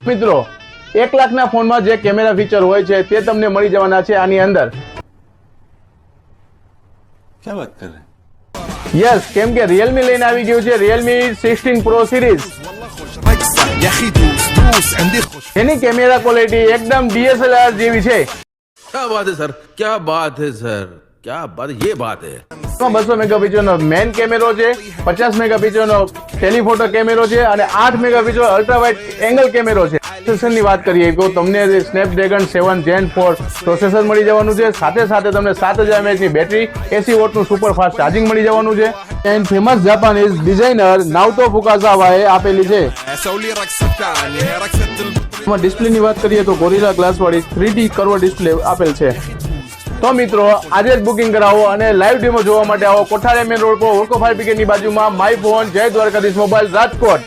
મિત્રો 1 લાખના ફોનમાં જે કેમેરા ફીચર હોય છે તે તમને મળી જવાના છે આની અંદર। क्या बात कर रहे हैं? યસ, કેમ કે Realme લઈને આવી ગયું છે Realme 16 Pro સિરીઝ, એની કેમેરા ક્વોલિટી એકદમ DSLR જેવી છે। क्या बात है सर, क्या बात है सर, क्या बात, ये बात है। 200 મેગાપિક્સલનો મેઇન કેમેરો છે, 50 મેગાપિક્સલનો ટેલિફોટો કેમેરો છે અને 8 મેગાપિક્સલ અલ્ટ્રા વાઇડ એંગલ કેમેરો છે। પ્રોસેસરની વાત કરીએ તો તમને સ્નેપડ્રેગન 7 Gen 4 પ્રોસેસર મળી જવાનું છે, સાથે સાથે તમને 7000 mAh ની બેટરી, 80 વોટનું સુપર ફાસ્ટ ચાર્જિંગ મળી જવાનું છે। એન્ડ ફેમસ જાપાનીઝ ડિઝાઇનર નાઓટો ફુકાઝાવાએ આપેલી છે। ડિસ્પ્લેની વાત કરીએ તો ગોરિલા ગ્લાસ વાળી 3D કર્વ ડિસ્પ્લે આપેલ છે। તો મિત્રો આજે જ બુકિંગ કરાવો અને લાઈવ ડેમો જોવા માટે આવો કોઠારી મેન રોડ પર ઓર્કો ફાયર બ્રિગેડની બાજુમાં માય ફોન, જય દ્વારકાધીશ મોબાઈલ, રાજકોટ।